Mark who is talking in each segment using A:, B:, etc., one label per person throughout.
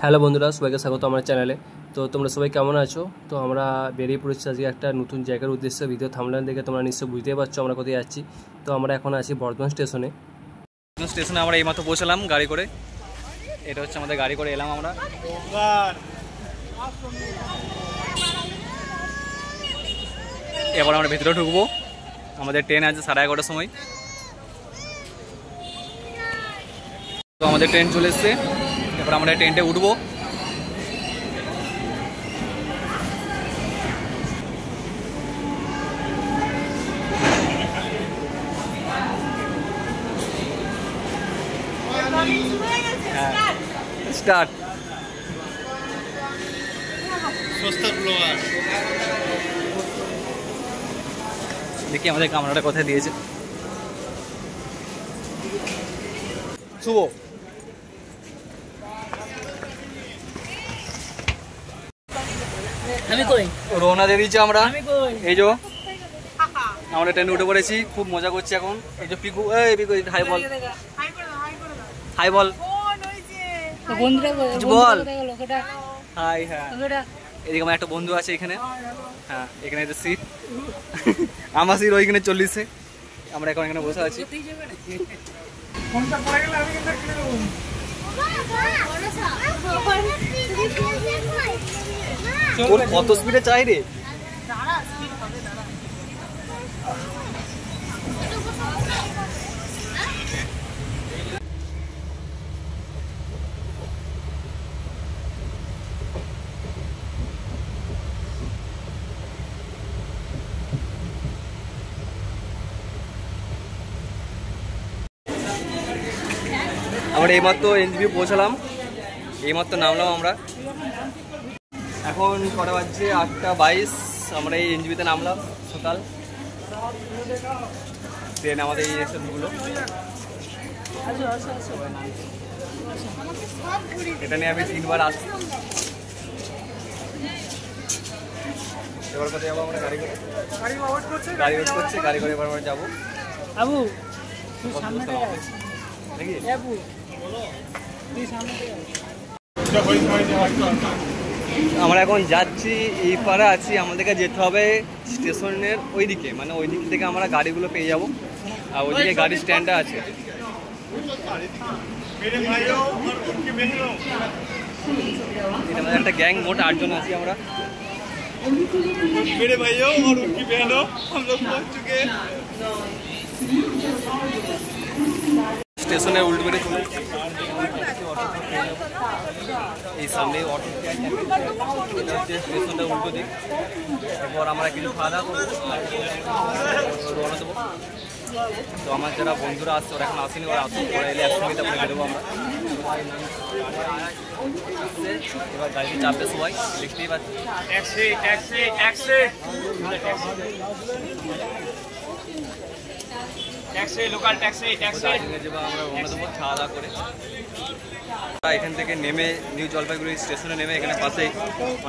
A: Hello বন্ধুরা, সবাইকে স্বাগত আমার চ্যানেলে। তো তোমরা সবাই কেমন আছো? তো আমরা বেরিয়ে পড়েছি আজকে একটা নতুন জায়গার উদ্দেশ্যে। ভিডিও থাম্বনেল দেখে তোমরা নিশ্চয়ই বুঝতেই পারছো আমরা কোথায় যাচ্ছি। তো আমরা এখন আছি বর্ধমান স্টেশনে। আমরা এইমাত্র পৌঁছালাম গাড়ি করে। এটা হচ্ছে আমাদের গাড়ি করে এলাম আমরা। এবার আমরা ভেতরে ঢুকবো। আমাদের ট্রেন আছে 11:30টার সময়। তো আমাদের ট্রেন চলে এসছে, এবার আমরা ট্রেনটা উঠবো। স্টার্ট। দেখি আমাদের কামরাটা কোথায় দিয়েছে। শুভ
B: আমি কই
A: রওনা দিয়ে দিচ্ছি আমরা। এই যে আমরা ট্রেনে উঠে পড়েছি, খুব মজা করছি এখন। এই যে পিকু, এই পিকু হাই বল, হাই বল
B: বন্ধুরা
A: বল হাই। হ্যাঁ, এদিকে আমার একটা বন্ধু আছে এখানে। হ্যাঁ, এখানে একটা সিট, আমার সিট ওইখানে 40-এ। আমরা এখন এখানে বসে আছি। কত স্পিডে চাই রে। আমরা এইমাত্র এনজিপি পৌঁছালাম, এইমাত্র নামলাম আমরা। এখন কটা বাজছে? 8:22। আমরা এই এনজিপিতে নামলাম সকাল। ট্রেন আমাদের এই স্টেশনগুলো, এটা নিয়ে আমি 3বার আসছি। এবার কোথায় যাবো আমরা? গাড়ি করে, গাড়ি ওয়েট করছে, গাড়ি করে এবার আমরা যাবো।
B: আবু
A: নাকি আমরা এখন যাচ্ছি, এই পাড়ে আছি। আমাদেরকে যেতে হবে স্টেশনের ওই দিকে, মানে ওই দিক থেকে আমরা গাড়িগুলো পেয়ে যাব। আর ওইদিকে গাড়ি স্ট্যান্ডটা আছে। আমাদের একটা গ্যাং, মোট 8 জন আছি আমরা। স্টেশনের উল্টো বেড়ে চলে এই সামনে অটো, এটা হচ্ছে স্টেশনটা উল্টো দিক। এরপর আমরা কিছু খাওয়া দাওয়া করবো, রওনা দেবো। তো আমার যারা বন্ধুরা আসছে ওরা এখন আসেনি, ওরা আসুন, ওরা এলে একসঙ্গে তারপরে বেরোবো আমরা। এবার গাড়িতে চাপবে সবাই, দেখতেই পাচ্ছি।
C: লোকাল ট্যাক্সি
A: আমরা রওনা দেবো খাওয়া দাওয়া করে। এখান থেকে নেমে নিউ জলপাইগুড়ি স্টেশনে নেমে এখানে পাশেই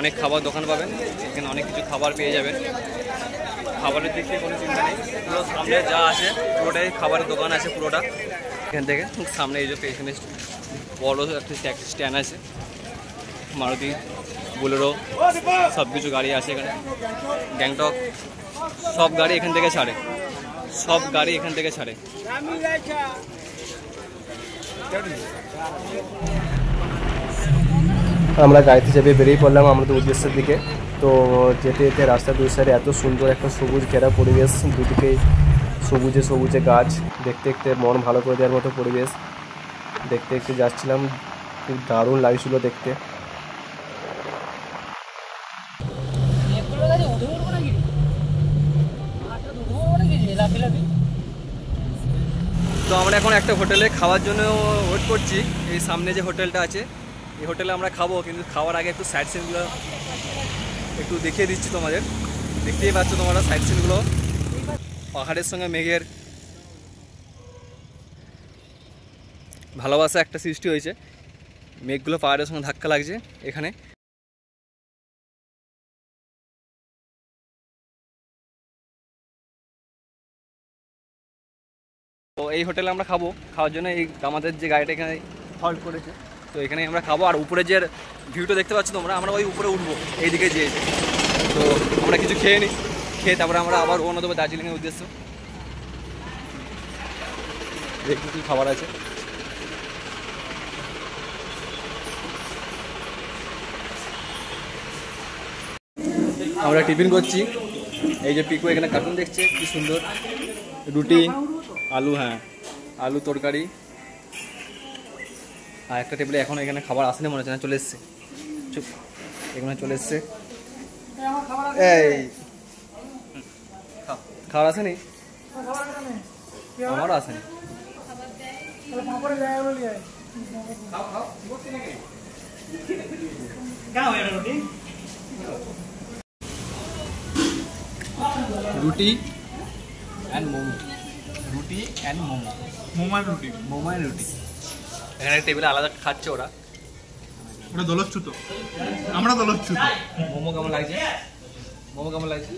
A: অনেক খাবার দোকান পাবেন। এখানে অনেক কিছু খাবার পেয়ে যাবেন। খাবারের দিক থেকে কোনো চিন্তা নেই, পুরো সামনে যা আছে পুরোটাই খাবারের দোকান আছে পুরোটা। এখান থেকে সামনে এই যে এখানে বড় একটা ট্যাক্সি স্ট্যান্ড আছে, মারুতি বোলেরো সব কিছু গাড়ি আছে এখানে। গ্যাংটক সব গাড়ি এখান থেকে ছাড়ে, সব গাড়ি এখান থেকে ছাড়ে। আমরা গাড়িতে চেপে বেরিয়ে পড়লাম আমাদের উদ্দেশ্যের দিকে। তো যেতে যেতে রাস্তার দুই সাইডে এত সুন্দর একটা সবুজ ঘেরা পরিবেশ, দুদিকে সবুজে সবুজে গাছ, দেখতে দেখতে মন ভালো করে দেওয়ার মতো পরিবেশ। দেখতে দেখতে যাচ্ছিলাম, খুব দারুণ লাগছিল দেখতে। তো আমরা এখন একটা হোটেলে খাওয়ার জন্য ওয়েট করছি। এই সামনে যে হোটেলটা আছে এই হোটেলে আমরা খাবো, কিন্তু খাওয়ার আগে একটু সাইড সিনগুলো একটু দেখিয়ে দিচ্ছি তোমাদের। দেখতেই পাচ্ছ তোমরা সাইড সিনগুলো, পাহাড়ের সঙ্গে মেঘের ভালোবাসা একটা সৃষ্টি হয়েছে। মেঘগুলো পাহাড়ের সঙ্গে ধাক্কা লাগছে এখানে। তো এই হোটেলে আমরা খাবো, খাওয়ার জন্য এই আমাদের যে গাড়িটা এখানে হল্ট করেছে তো এখানে আমরা খাবো। আর উপরে যে ভিউটা দেখতে পাচ্ছ তোমরা, আমরা ওই উপরে উঠবো এইদিকে যেয়ে। তো আমরা কিছু খেয়ে নিই, খেয়ে তারপরে আমরা আবার রওনা দেবো দার্জিলিংয়ের উদ্দেশ্য। দেখি কী খাবার আছে। আমরা টিফিন করছি। এই যে পিকু এখানে কার্টুন দেখছে, কি সুন্দর। রুটি, আলু, হ্যাঁ আলু তরকারি। আর একটা টেবিলে এখন এখানে খাবার আসেনি মনে হচ্ছে, না চলে এসছে। চুপ, এখানে চলে এসছে। এই খাবার আসেনি, আমারও আসেনি। রুটি অ্যান্ড মোমো, রুটি অ্যান্ড মোমো, মোমো অ্যান্ড রুটি। এখানে টেবিলে আলাদা খাচ্ছে ওরা।
C: ওটা দলচ্ছুত, আমরা দলচ্ছুত।
A: মোমো কেমন লাগছে? মোমো কেমন লাগছে?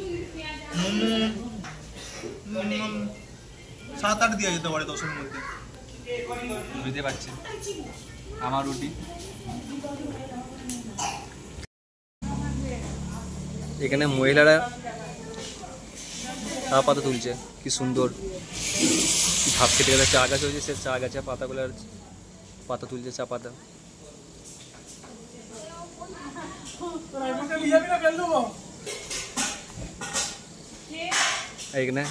C: 7-8 দেওয়া যেতে পারে 10-এর মধ্যে।
A: বুঝতে পারছি। আমার রুটি। এখানে মহিলারা চা পাতা তুলছে, কি সুন্দর। ধাপ কেটে গেলে চা গাছ হয়েছে, সে চা গাছে পাতাগুলো পাতা তুলছে, চা পাতা। এখানে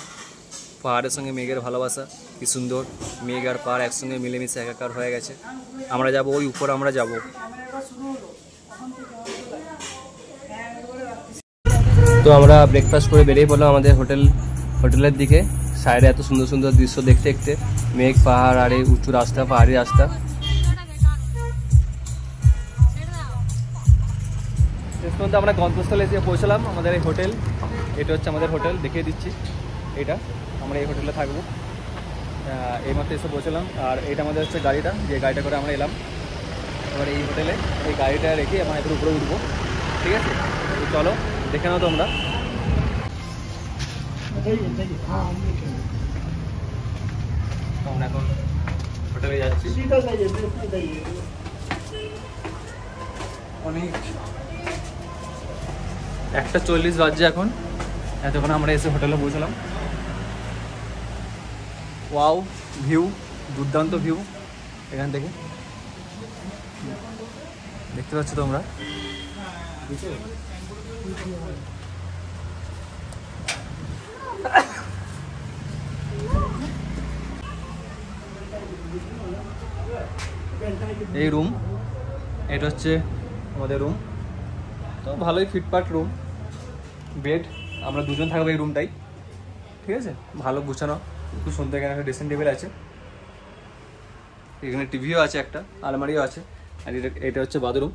A: পাহাড়ের সঙ্গে মেঘের ভালোবাসা, কি সুন্দর। মেঘ আর পাহাড় একসঙ্গে মিলেমিশে একাকার হয়ে গেছে। আমরা যাব ওই উপর, আমরা যাব। তো আমরা ব্রেকফাস্ট করে বেরিয়ে পড়লাম আমাদের হোটেলের দিকে। সাইডে এত সুন্দর সুন্দর দৃশ্য দেখতে দেখতে, মেঘ, পাহাড় আর এই উঁচু রাস্তা, পাহাড়ি রাস্তা। শেষ পর্যন্ত আমরা গন্তব্যস্থলে এসে পৌঁছলাম। আমাদের এই হোটেল, এটা হচ্ছে আমাদের হোটেল, দেখিয়ে দিচ্ছি। এটা আমরা এই হোটেলে থাকবো। এইমাত্র এসে পৌঁছলাম। আর এটা আমাদের হচ্ছে গাড়িটা, যে গাড়িটা করে আমরা এলাম। এবার এই হোটেলে এই গাড়িটা রেখে আমরা একটু উপরে উঠবো, ঠিক আছে? তো চলো দেখে নাও তোমরা। আমরা এখন হোটেলে যাচ্ছি। অনেক 1:40 বাজছে এখন। এতক্ষণ আমরা এসে হোটেলে পৌঁছলাম। ওয়াও ভিউ, দুর্দান্ত ভিউ এখান থেকে দেখতে পাচ্ছ তোমরা। এই রুম, এটা হচ্ছে আমাদের রুম। তো ভালোই ফিটফাট রুম, বেড। আমরা দুজন থাকবো এই রুমটাই, ঠিক আছে? ভালো গুছানো, খুব সুন্দর। এখানে একটা ড্রেসিং টেবিল আছে, এখানে টিভিও আছে, একটা আলমারিও আছে। আর এটা হচ্ছে বাথরুম।